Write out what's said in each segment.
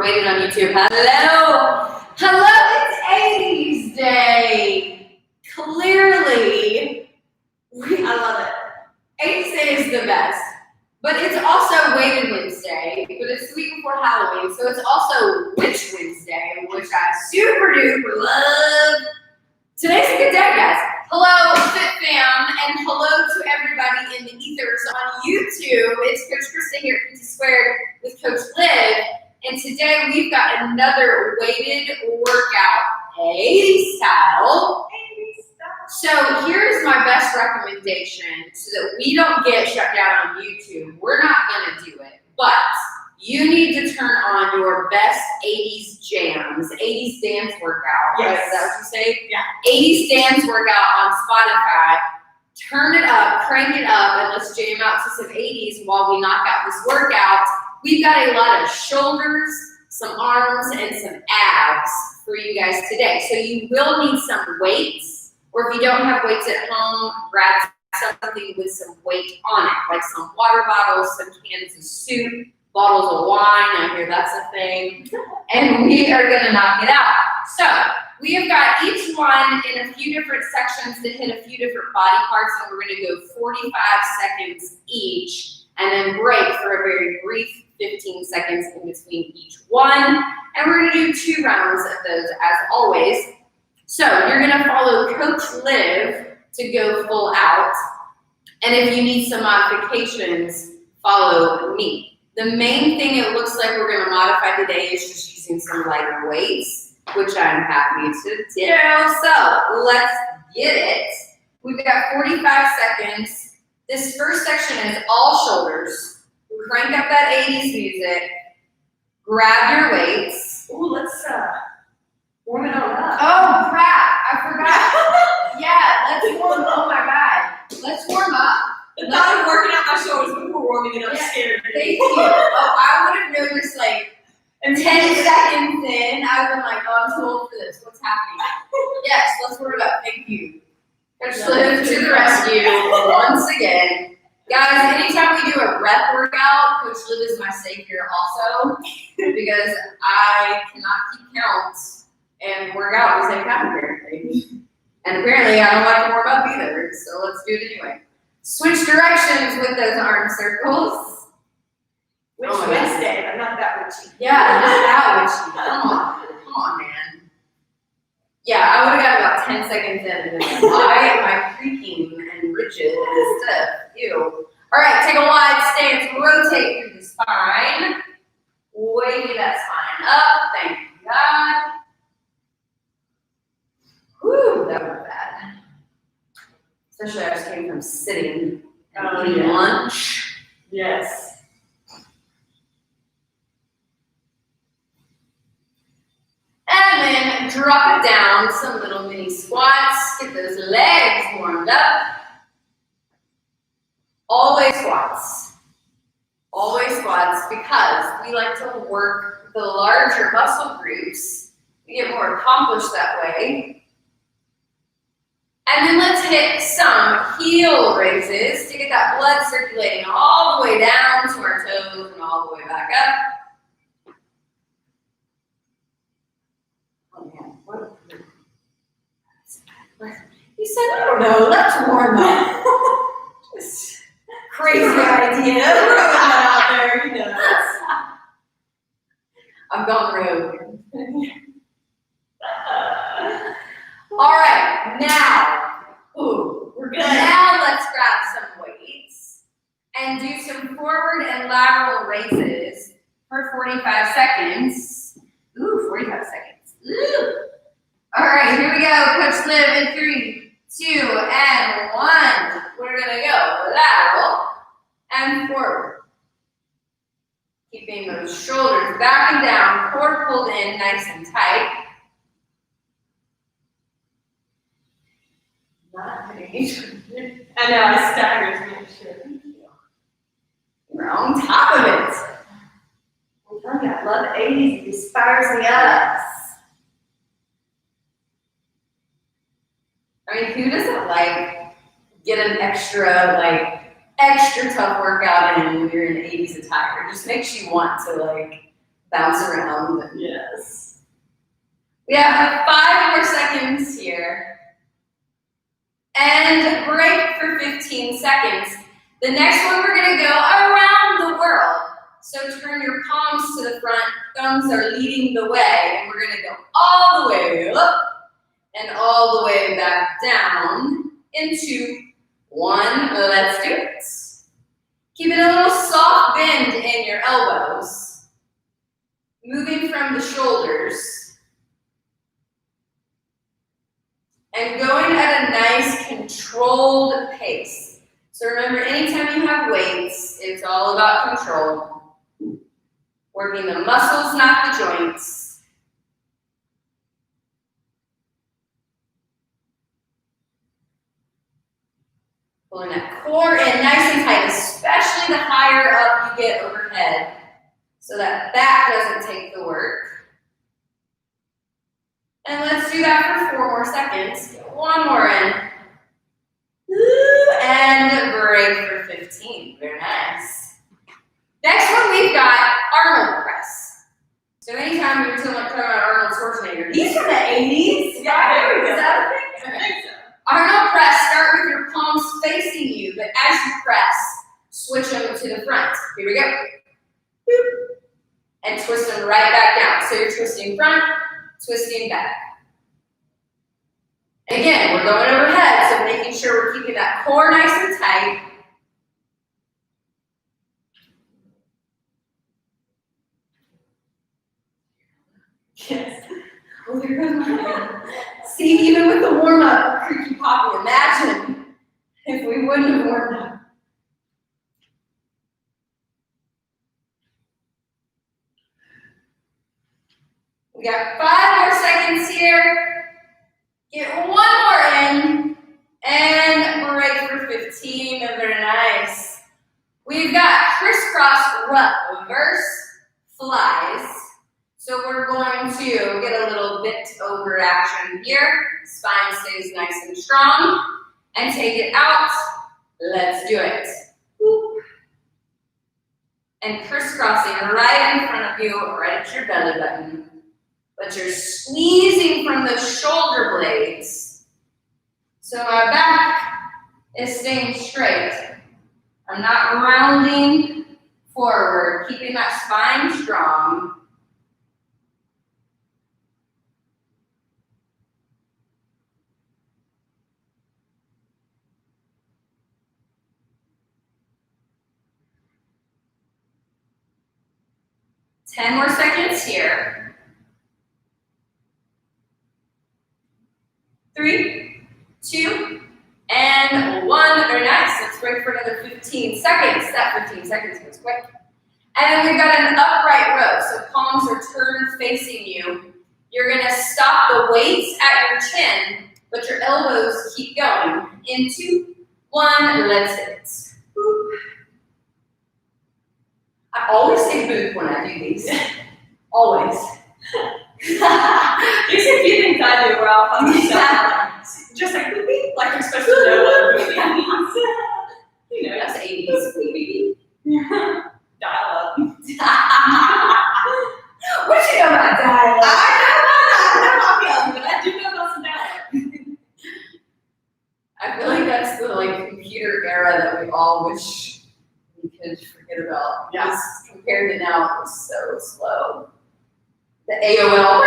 weighted on YouTube. Hello! Hello, it's 80's day. Clearly, I love it. 80's day is the best. But it's also Weighted Wednesday, but it's the week before Halloween, so it's also Witch Wednesday, which I super duper love. Today's a good day, guys. Hello, Fit Fam, and hello to everybody in the ethers on YouTube. It's Coach Krista here at PT Squared with Coach Liv, and today we've got another weighted workout, 80's style. So here's my best recommendation so that we don't get shut down on YouTube. We're not going to do it, but you need to turn on your best 80's jams, 80's dance workout. Yes. Right? Is that what you say? Yeah. 80's dance workout on Spotify. Turn it up, crank it up, and let's jam out to some 80's while we knock out this workout. We've got a lot of shoulders, some arms, and some abs for you guys today. So you will need some weights. Or if you don't have weights at home, grab something with some weight on it, like some water bottles, some cans of soup, bottles of wine. I hear that's a thing. And we are going to knock it out. So we have got each one in a few different sections that hit a few different body parts, and we're going to go 45 seconds each, and then break for a very brief 15 seconds in between each one. And we're going to do 2 rounds of those as always. So you're going to follow Coach Liv to go full out. And if you need some modifications, follow me. The main thing it looks like we're going to modify today is just using some lighter weights, which I'm happy to do. So let's get it. We've got 45 seconds. This first section is all shoulders. Crank up that 80's music. Grab your weights. Ooh, let's warm it on up. Oh crap, I forgot. Yeah, let's warm up. Oh my god. Let's warm up. The thought of working out my shoulders before warming it up scared me. Thank you. Oh, I would have noticed like 10 seconds in, I would have been like, oh, I'm too old for this. What's happening? Yes, let's warm it up. Thank you. Coach Liv to the rescue once again. Guys, anytime we do a rep workout, Coach Liv is my savior also because I cannot keep count and work out at the same time apparently. And apparently I don't like to warm up either, so let's do it anyway. Switch directions with those arm circles. Which Wednesday, but not that witchy. Yeah, not that witchy. Come on, man. Yeah, I would have got about 10 seconds in and then why am I creaking and rigid and stuff? Ew. All right, take a wide stance, rotate through the spine. Wavy that spine up, thank you, God. Whew, that was bad. Especially I just came from sitting and eating lunch. Yes. And then drop it down, some little mini squats. Get those legs warmed up. Always squats. Always squats because we like to work the larger muscle groups. We get more accomplished that way. And then let's hit some heel raises to get that blood circulating all the way down to our toes and all the way back up. Oh man, what? He said, I don't know, let's warm up. Just crazy idea. Throwing that out there, you know. I've gone rogue. All right, now, we're good. Now let's grab some weights and do some forward and lateral raises for 45 seconds. Ooh, 45 seconds. Ooh. All right, here we go. Coach Liv in 3, 2, and 1. We're gonna go lateral and forward. Keeping those shoulders back and down, core pulled in nice and tight. I know, I staggered to make sure. You're on top of it. I love 80's. It inspires me up. I mean, who doesn't like get an extra tough workout in when you're in 80's attire? It just makes you want to like bounce around. Yes. We have 5 more seconds here. And break for 15 seconds. The next one, we're gonna go around the world. So turn your palms to the front, thumbs are leading the way, and we're gonna go all the way up and all the way back down into 1. Let's do it. Keeping a little soft bend in your elbows. Moving from the shoulders. And going at a nice controlled pace. So remember, anytime you have weights, it's all about control. Working the muscles, not the joints. Pulling that core in nice and tight, especially the higher up you get overhead, so that back doesn't take the work. And let's do that for 4 more seconds. Get 1 more in. And break for 15. Very nice. Next one, we've got Arnold Press. So anytime you're talking about Arnold Schwarzenegger, he's from the 80s. Yeah, Is that a thing? I think so. Arnold Press, start with your palms facing you, but as you press, switch them to the front. Here we go. Boop. And twist them right back down. So you're twisting front, twisting back. And again, we're going overhead, so making sure we're keeping that core nice and tight. Yes. Oh, there goes my hand. See, even with the warm-up, creaky poppy, imagine if we wouldn't have warmed up. We got 5 more seconds here. Get 1 more in, and break for 15, and very nice. We've got crisscross reverse flies. So we're going to get a little bit over action here. Spine stays nice and strong. And take it out. Let's do it. Whoop. And crisscrossing right in front of you, right at your belly button. But you're squeezing from the shoulder blades. So my back is staying straight. I'm not rounding forward, keeping that spine strong. Ten more seconds here. 3, 2, and 1. Very nice. Let's break for another 15 seconds. That 15 seconds goes quick. And then we've got an upright row. So palms are turned facing you. You're going to stop the weights at your chin, but your elbows keep going. In 2, 1, let's hit it. Boop. I always say boop when I do these. Always. There's a few things I do where I'll fucking just like boopy, like you're supposed to know what boopy means. You know, That's 80s. Dial up. What you know about dial-up? I'm young, but I do know about some dial up. I feel like that's the computer era that we all wish we could forget about. Yeah. Just compared to now, it was so slow. The AOL.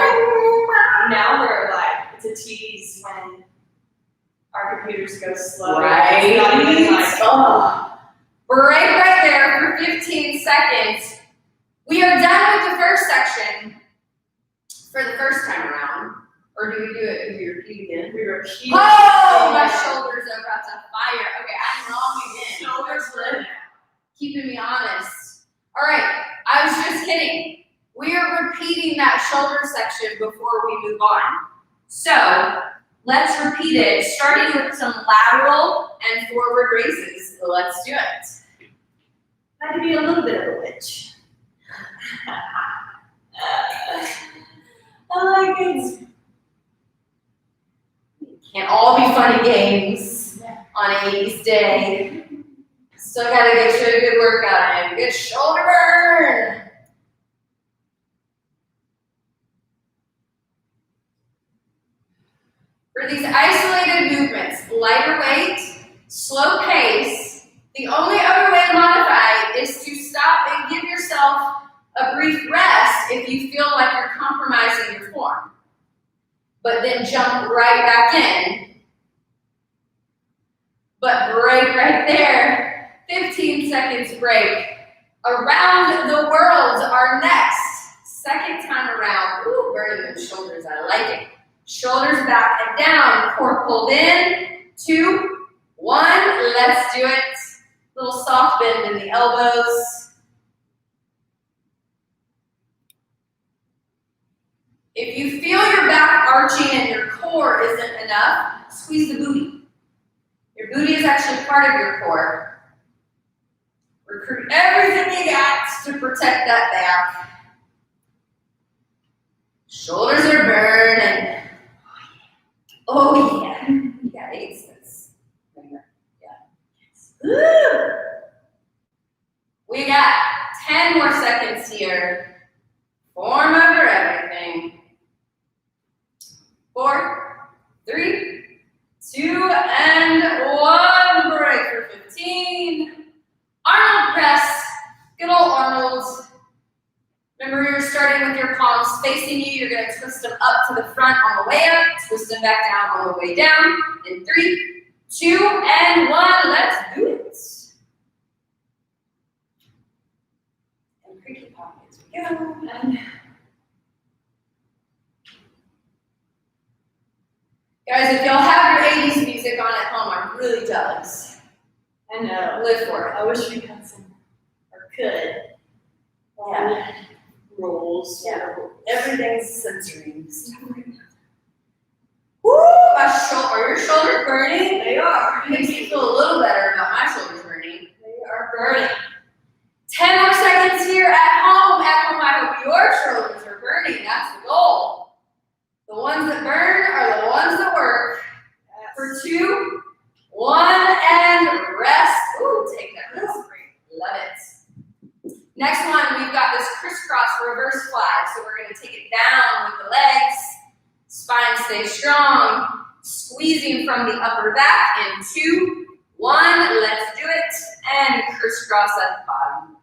Now we're like, it's a tease when our computers go slow. Right. It's not even like, Oh. Break right there for 15 seconds. We are done with the first section for the first time around. Or do we do it? Do we repeat again? we repeat. Oh, my shoulders are about to fire. Okay, I'm wrong again. Shoulders were Keeping me honest. All right, I was just kidding. We are repeating that shoulder section before we move on. So let's repeat it, starting with some lateral and forward raises. So let's do it. Try to be a little bit of a witch. I like it. Can't all be fun and games on 80's day. Still gotta get you a good workout in. Good shoulder burn. For these isolated movements, lighter weight, slow pace, the only other way to modify is to stop and give yourself a brief rest if you feel like you're compromising your form. But then jump right back in. But break right there. 15 seconds break. Around the world are next. Second time around. Ooh, burning those shoulders. I like it. Shoulders back and down. Core pulled in. 2, 1. Let's do it. Little soft bend in the elbows. If you feel your back arching and your core isn't enough, squeeze the booty. Your booty is actually part of your core. Recruit everything you got to protect that back. Shoulders are burning. Oh yeah. You got 8 cents. Yeah. Woo! We got 10 more seconds here. Form over everything. 4, 3, 2, and 1. Break for 15. Arnold Press. Good old Arnold. Remember, you're starting with your palms facing you. You're going to twist them up to the front on the way up. Twist them back down on the way down. In 3, 2, and 1. Let's do it. And creaky pocket as we go. And guys, if y'all have your 80s music on at home, I'm really jealous. I know. Live for it. I wish we had some, or could. Yeah. Rolls. Yeah. Everything's censoring. Woo! Are your shoulders burning? They are. It makes me feel a little better about my shoulders burning. They are burning. 10 more seconds here at home. At home, I hope your shoulders are burning. That's the goal. The ones that burn are the ones that work. Yes. For 2, 1, and rest. Ooh, take that rest break. Love it. Next one, we've got this crisscross reverse fly. So we're going to take it down with the legs. Spine stays strong. Squeezing from the upper back in 2, 1. Let's do it. And crisscross at the bottom.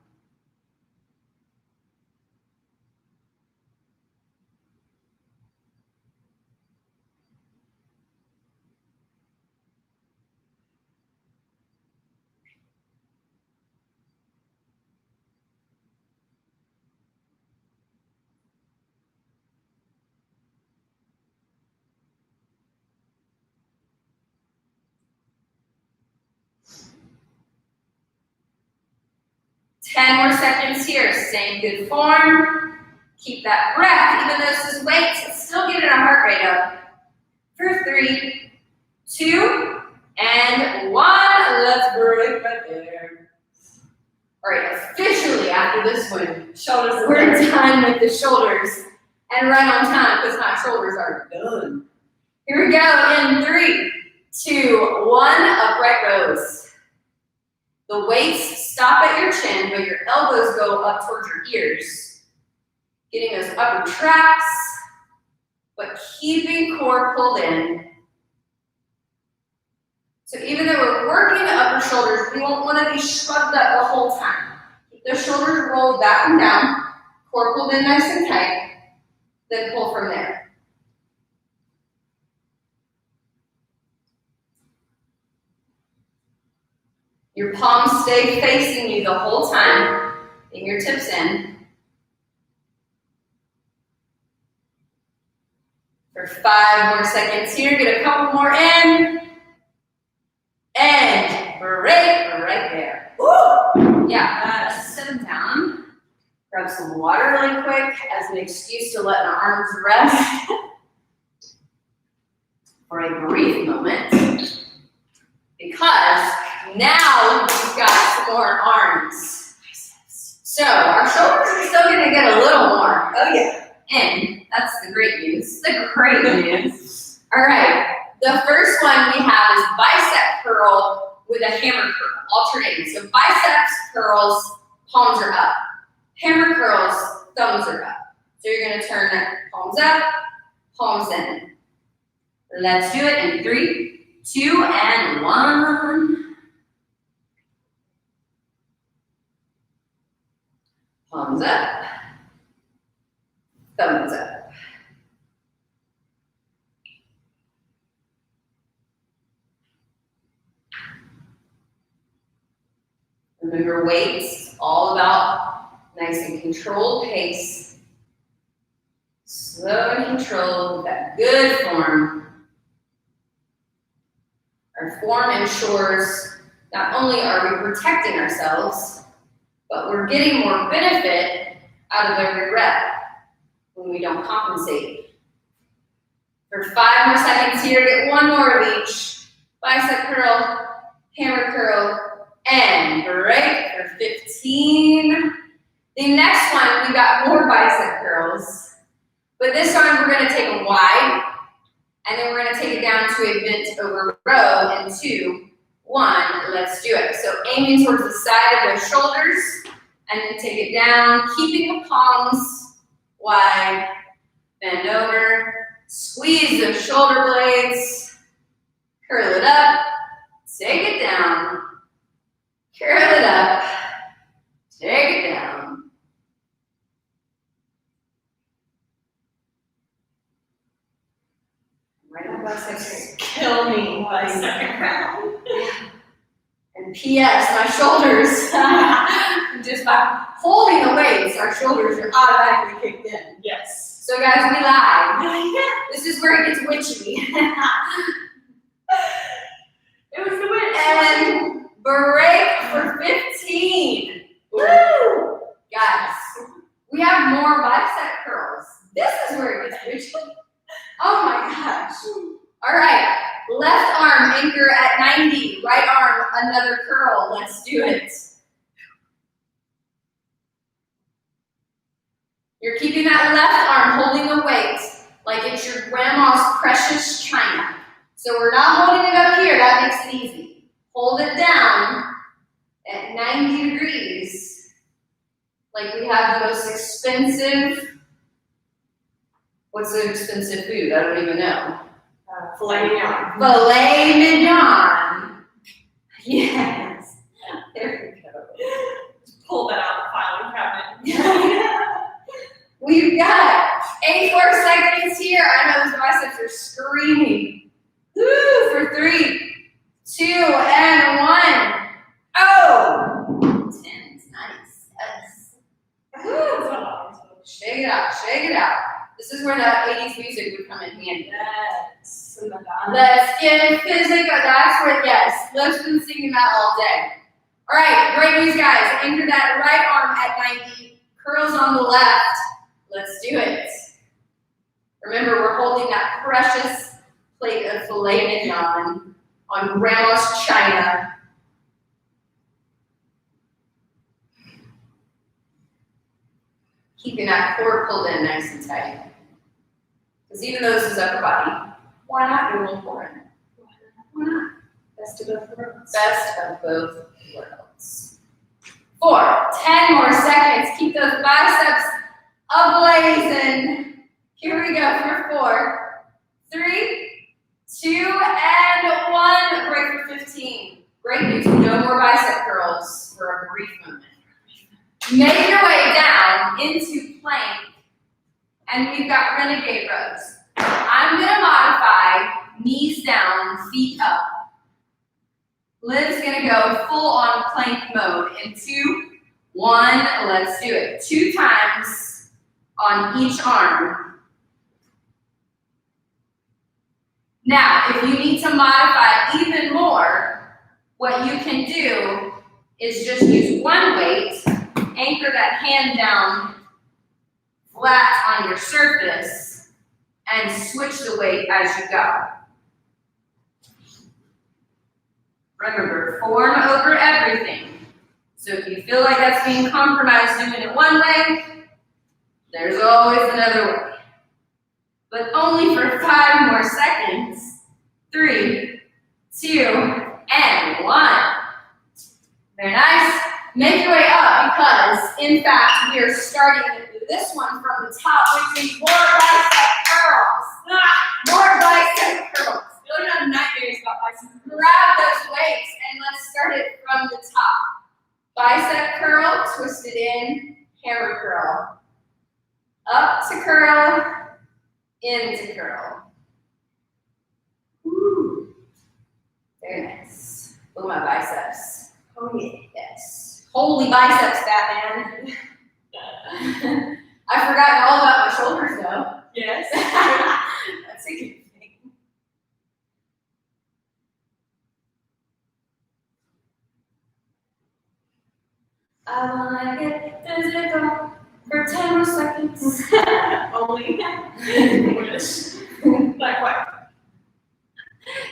Ten more seconds here, same good form. Keep that breath, even though this is weights, it's still getting our heart rate up. For 3, 2, and 1. Let's break right there. All right, officially after this one, we're done with the shoulders. And right on time, because my shoulders are done. Here we go, in 3, 2, 1, upright rows. The weights stop at your chin, but your elbows go up towards your ears. Getting those upper traps, but keeping core pulled in. So even though we're working the upper shoulders, we won't want to be shrugged up the whole time. Keep those shoulders rolled back and down, core pulled in nice and tight, then pull from there. Your palms stay facing you the whole time, fingertips in. For 5 more seconds here, get a couple more in. And break right there. Ooh! Yeah, set them down. Grab some water really quick as an excuse to let my arms rest for a brief moment. Because now we've got some more arms. So our shoulders are still going to get a little more. Oh yeah. In. That's the great news. The great news. All right. The first one we have is bicep curl with a hammer curl, alternating. So biceps curls, palms are up. Hammer curls, thumbs are up. So you're going to turn palms up, palms in. Let's do it in 3, 2, and 1. Palms up. Thumbs up. Remember, weights, all about nice and controlled pace. Slow and controlled, with that good form. Our form ensures not only are we protecting ourselves, but we're getting more benefit out of every rep when we don't compensate. For 5 more seconds here, get 1 more of each. Bicep curl, hammer curl, and break for 15. The next one, we got more bicep curls, but this one we're gonna take them wide, and then we're gonna take it down to a bent over row in 2, 1, let's do it. So aiming towards the side of the shoulders, and then take it down, keeping the palms wide, bend over, squeeze the shoulder blades, curl it up, take it down, curl it up, take it down. Right on biceps. Kill me by second round. And P.S. my shoulders, just by holding the weights, our shoulders are automatically kicked in. Yes. So guys, we lied. This is where it gets witchy. It was the witch. And break for 15. Woo! Guys, we have more bicep curls. This is where it gets witchy. Oh my gosh. All right, left arm anchor at 90, right arm another curl. Let's do it. You're keeping that left arm holding the weight like it's your grandma's precious china. So we're not holding it up here, that makes it easy. Hold it down at 90 degrees, like we have the most expensive, what's the expensive food? I don't even know. Filet mignon. Filet mignon. Yes. There we go. Just pull that out of the filing cabinet. We've got 8 more seconds here. I know those biceps are screaming. Woo, for 3, 2, and 1. Oh! 10's nice. Yes. Woo. Shake it out, shake it out. This is where that 80's music would come in handy. Yes. Let's get physical. That's where, yes, Liv's been singing that all day. All right, great news, guys. Anchor that right arm at 90, curls on the left. Let's do it. Remember, we're holding that precious plate of filet mignon on grandma's china. Keeping that core pulled in nice and tight. Because even though this is upper body, why not do a little core in? Why not? Best of both worlds. Best of both worlds. 4, 10 more seconds. Keep those biceps ablazing. Here we go for 4, 3, 2, and 1. Break for 15. Great news, no more bicep curls for a brief moment. Make your way down into plank, and we've got Renegade Rows. I'm gonna modify knees down, feet up. Liv's gonna go full on plank mode in 2, 1, let's do it. 2 times on each arm. Now, if you need to modify even more, what you can do is just use one weight, anchor that hand down flat on your surface, and switch the weight as you go. Remember, form over everything. So if you feel like that's being compromised doing it one way, there's always another way. But only for 5 more seconds. 3, 2, and 1. Very nice. Make your way up because, in fact, we are starting this one from the top, which is more bicep curls. More bicep curls. Really have nightmares about bicep curls. Grab those weights and let's start it from the top. Bicep curl, twist it in, hammer curl. Up to curl, into curl. Woo. Very nice. Look at my biceps. Oh yeah, yes. Holy biceps, Batman. I've forgotten all about my shoulders though. Yes. That's a good thing. I wanna get physical for 10 more seconds. Only. Wish. Not quite.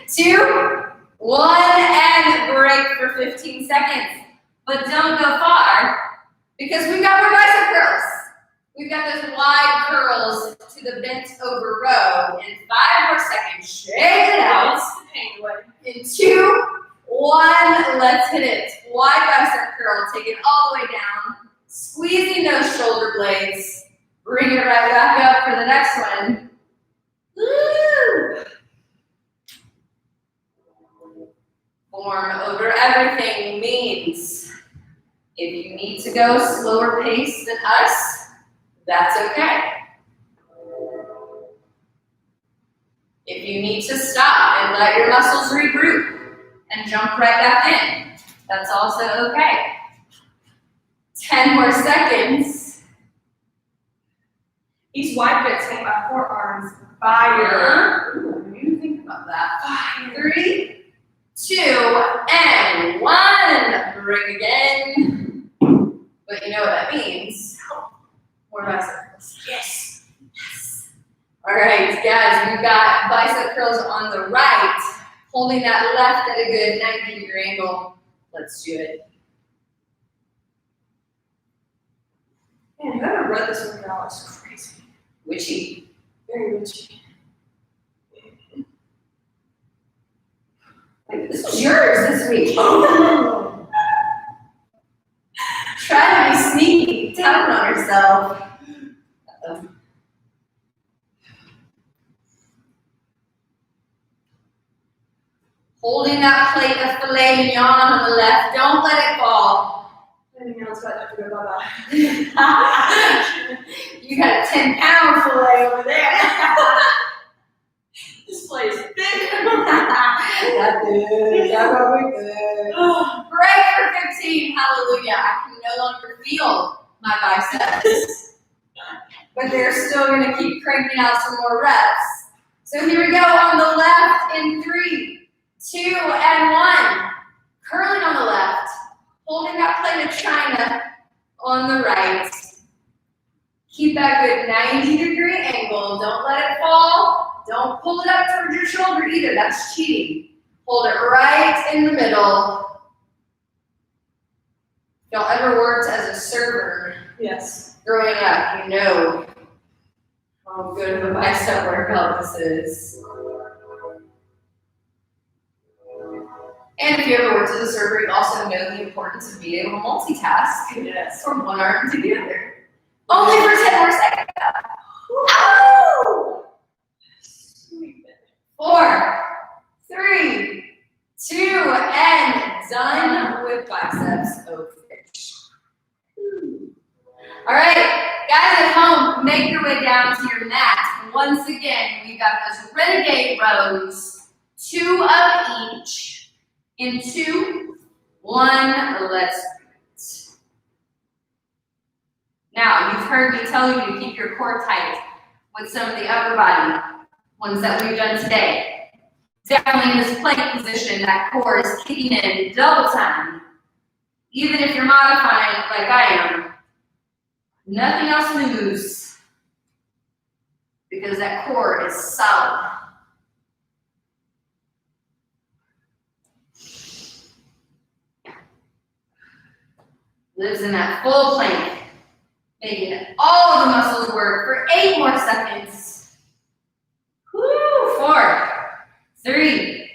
2, 1, and break for 15 seconds. But don't go far because we've got more bicep curls. We've got those wide curls to the bent over row. In 5 more seconds, shake it out. It's the pain away. In 2, 1, let's hit it. Wide bicep curl, take it all the way down. Squeezing those shoulder blades. Bring it right back up for the next one. Woo! Form over everything means if you need to go slower pace than us, that's okay. If you need to stop and let your muscles regroup and jump right back in, that's also okay. 10 more seconds. These wide bits make my forearms fire. Ooh, I didn't even think about that. 3, 2, and 1. Break again. But you know what that means. More bicep curls. Yes. Yes. All right, guys, we've got bicep curls on the right, holding that left at a good 90-degree angle. Let's do it. Man, whoever wrote this workout is crazy. Witchy. Very witchy. Like, this was yours this week. Try to be sneaky, telling on herself. Uh-oh. Holding that plate of filet mignon on the left. Don't let it fall. Anything else about to go bye-bye. You got a 10-pound filet over there. This place is big. That's good. That's what we good. Break for 15. Hallelujah. I can no longer feel my biceps. But they're still going to keep cranking out some more reps. So here we go on the left in 3, 2, and 1. Curling on the left. Holding that plate of china on the right. Keep that good 90-degree angle. Don't let it fall. Don't pull it up towards your shoulder either. That's cheating. Hold it right in the middle. If y'all ever worked as a server Yes. growing up, you know how good of a bicep workout this is. And if you ever worked as a server, you also know the importance of being able to multitask. Yes. From one arm to the other. Only for 10 more seconds. Ow! 4, 3, 2, and done with biceps. Oh, fish. All right, guys at home, make your way down to your mat. Once again, we've got those Renegade Rows, 2 of each. In 2, 1, let's do it. Now, you've heard me tell you to keep your core tight with some of the upper body ones that we've done today. Definitely in this plank position, that core is kicking in double time. Even if you're modifying like I am, nothing else moves because that core is solid. Lives in that full plank, making all of the muscles work for 8 more seconds. Woo, 4, 3,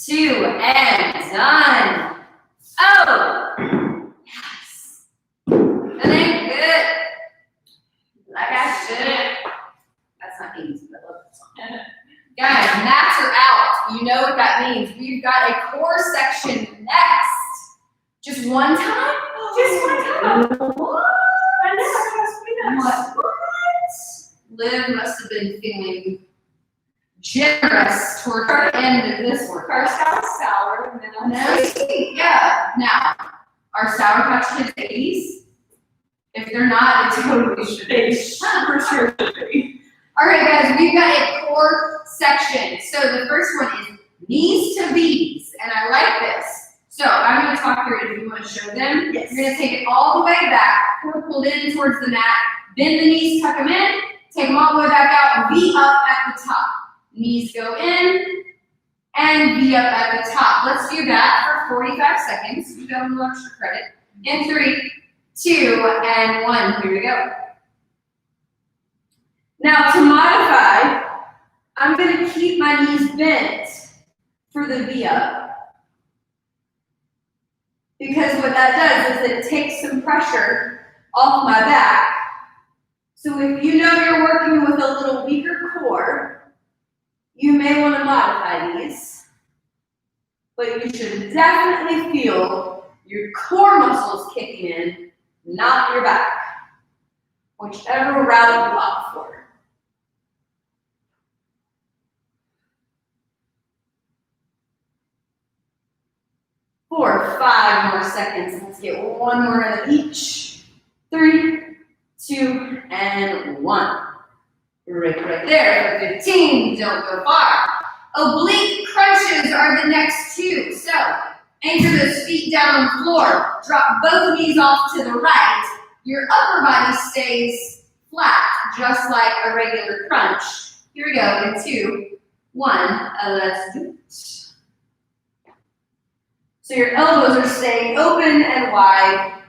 2, and done. Oh, yes. Feeling good. Like I should. That's not easy, but look. Guys, mats are out. You know what that means. We've got a core section next. Just one time? Just one time. What? I know, What? Liv must have been feeling generous toward the end of this work. First I was sour, and then I was Yeah. Now, are Sour Patch Kids 80's? If they're not, it totally should be. for sure should be. All right, guys, we've got a core section. So the first one is knees to V's, and I like this. So I'm going to talk through it if you want to show them. Yes. You're going to take it all the way back, core pulled in towards the mat, bend the knees, tuck them in, take them all the way back out, and V up at the top. Knees go in, and V up at the top. Let's do that for 45 seconds. We got a little extra credit. In 3, 2, and 1. Here we go. Now to modify, I'm going to keep my knees bent for the V up. Because what that does is it takes some pressure off my back. So if you know you're working with a little weaker core, you may want to modify these. But you should definitely feel your core muscles kicking in, not your back. Whichever route you opt for. For 5 more seconds. Let's get one more of each. 3, 2, and 1. Right there. For 15, don't go far. Oblique crunches are the next 2. So, anchor those feet down on the floor. Drop both knees off to the right. Your upper body stays flat, just like a regular crunch. Here we go. In 2, 1. Let's do it. So your elbows are staying open and wide.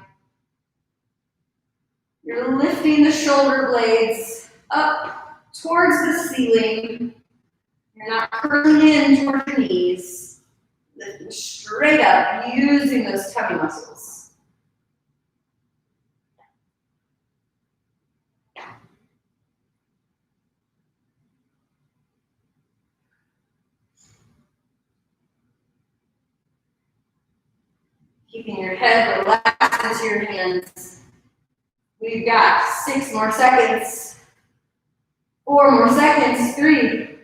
You're lifting the shoulder blades up towards the ceiling. You're not curling in towards your knees. Lifting straight up, using those tummy muscles. Keeping your head relaxed into your hands. We've got 6 more seconds. 4 more seconds. 3,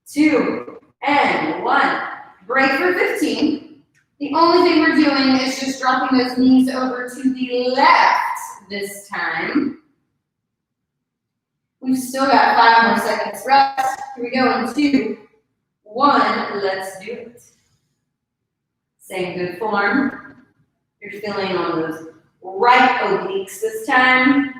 2, and 1. Break for 15. The only thing we're doing is just dropping those knees over to the left this time. We've still got 5 more seconds rest. Here we go in 2, 1. Let's do it. Same good form. You're feeling on those right obliques this time.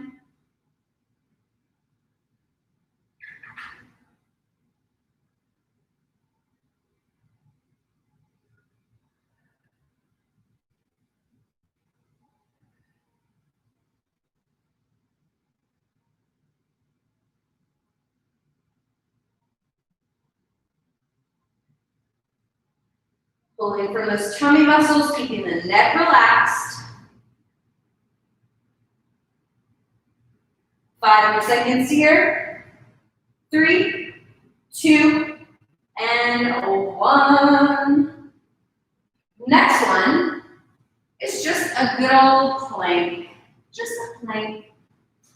Pulling from those tummy muscles, keeping the neck relaxed. 5 more seconds here. 3, 2, and 1. Next one is just a good old plank. Just a plank.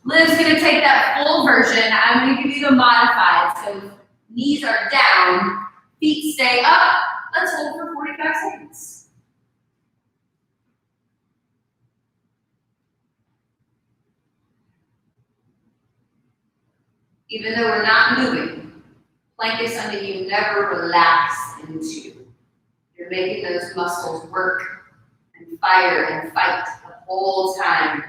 Liv's gonna take that full version. I'm gonna give you the modified. So knees are down, feet stay up. Let's hold for 45 seconds. Even though we're not moving, plank is something you never relax into. You're making those muscles work and fire and fight the whole time.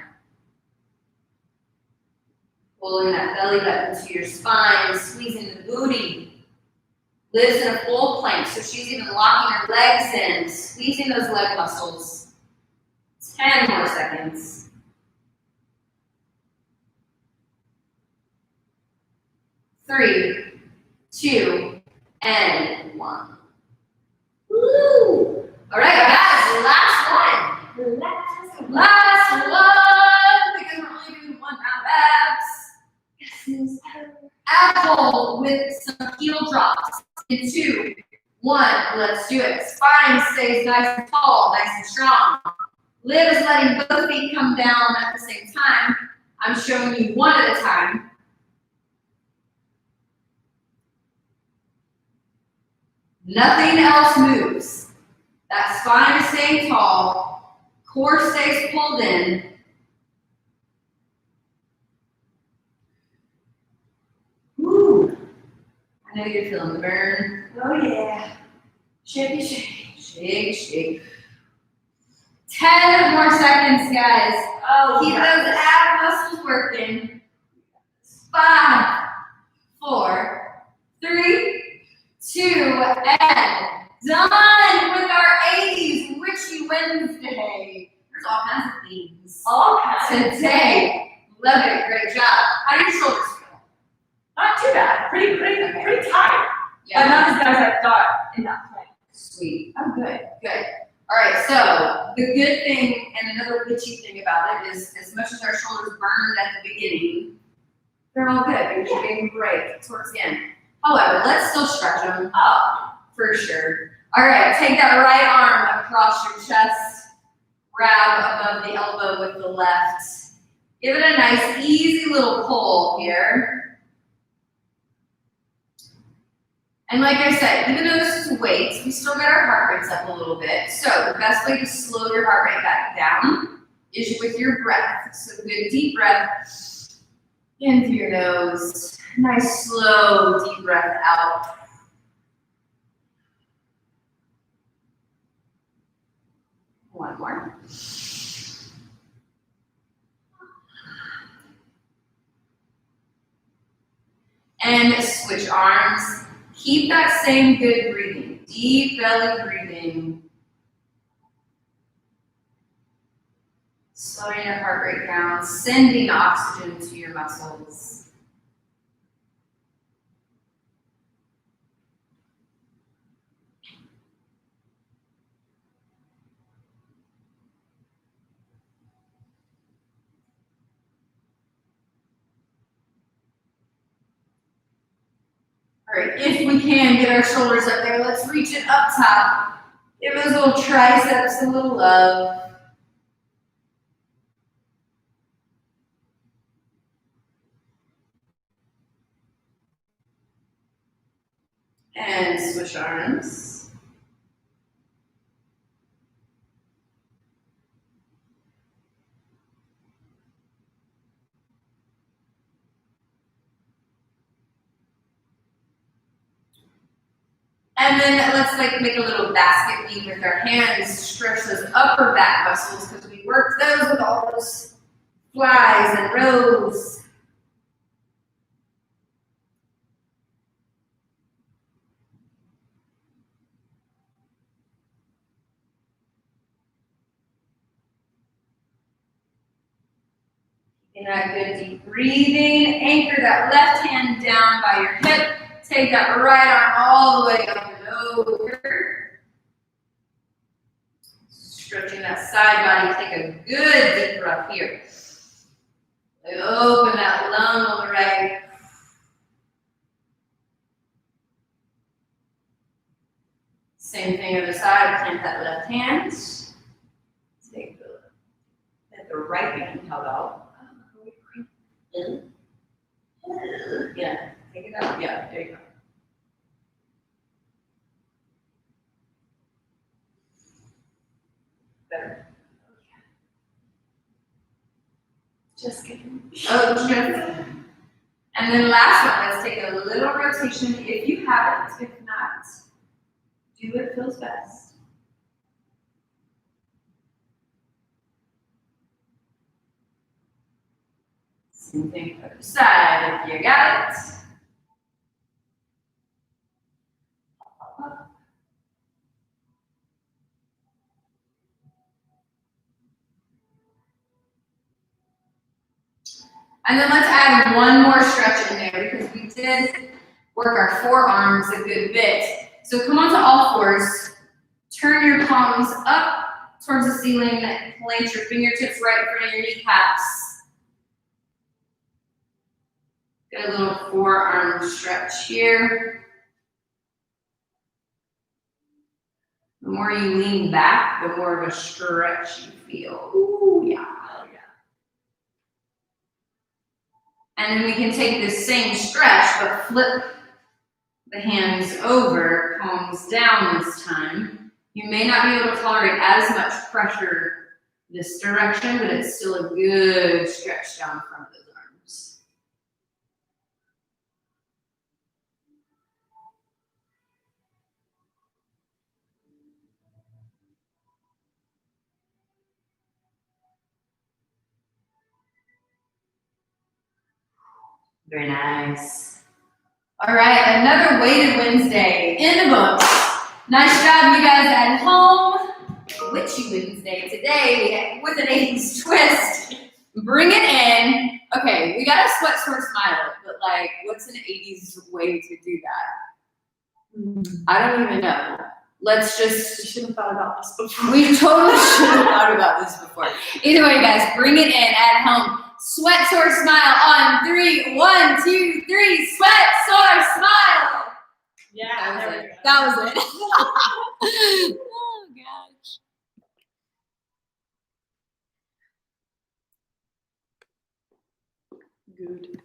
Pulling that belly button to your spine, squeezing the booty. Liv's in a full plank, so she's even locking her legs in, squeezing those leg muscles. 10 more seconds. 3, 2, and 1. Woo! All right, guys, last one. Last one, because we're only doing 1 round abs. Yes, apple with some heel drops. in 2, 1, let's do it. Spine stays nice and tall, nice and strong. Liv is letting both feet come down at the same time. I'm showing you one at a time. Nothing else moves. That spine is staying tall, core stays pulled in. Woo! I know you're feeling the burn. Oh yeah. Shake, shake. Shake, shake. 10 more seconds, guys. Oh, Keep those ab muscles working. 5, 4, 3, 2, and done with our 80s Witchy Wednesday. There's all kinds of themes all kinds. today. Love it. Great job. How do your shoulders feel? Not too bad. Pretty tight. Yeah. But not as bad as I thought in that point. Sweet. Oh, good. Good. All right, so the good thing and another witchy thing about it is as much as our shoulders burned at the beginning, they're all good because you're getting a break towards the end. However, let's still stretch them. Oh, for sure. All right, take that right arm across your chest. Grab above the elbow with the left. Give it a nice, easy little pull here. And like I said, even though this is weights, we still get our heart rates up a little bit. So the best way to slow your heart rate back down is with your breath. So good deep breath in through your nose. Nice slow deep breath out. One more. And switch arms. Keep that same good breathing, deep belly breathing. Slowing your heart rate down, sending oxygen to your muscles. All right, if we can get our shoulders up there, let's reach it up top. Give those little triceps a little love. And switch arms. And then let's make a little basket weave with our hands, stretch those upper back muscles because we worked those with all those flies and rows. In that good deep breathing, anchor that left hand down by your hip. Take that right arm all the way up and over. Stretching that side body. Take a good deep breath here. Open that lung on the right. Same thing other side. Plant that left hand. Take the right hand. How about? Yeah, take it out. Yeah, there you go. Better. Just kidding. Oh, just. And then last one, let's take a little rotation if you have it. If not, do what feels best. Same thing other side if you got it. And then let's add one more stretch in there because we did work our forearms a good bit. So come onto all fours, turn your palms up towards the ceiling, plant your fingertips right in front of your kneecaps. Get a little forearm stretch here. The more you lean back, the more of a stretch you feel. Ooh, yeah. Oh, yeah. And then we can take this same stretch, but flip the hands over, palms down this time. You may not be able to tolerate as much pressure this direction, but it's still a good stretch down front of those arms. Very nice. All right, another weighted Wednesday in the books. Nice job, you guys at home. Witchy Wednesday today with an 80s twist. Bring it in. Okay, we got a sweat sore smile, but like, what's an 80s way to do that? I don't even know. Let's just. We should have thought about this before. We totally should have thought about this before. Either way, guys, bring it in at home. Sweat sore smile on 3. 1, 2, 3. Sweat sore smile. Yeah, That was there it. we go. That was it. Oh gosh. Good.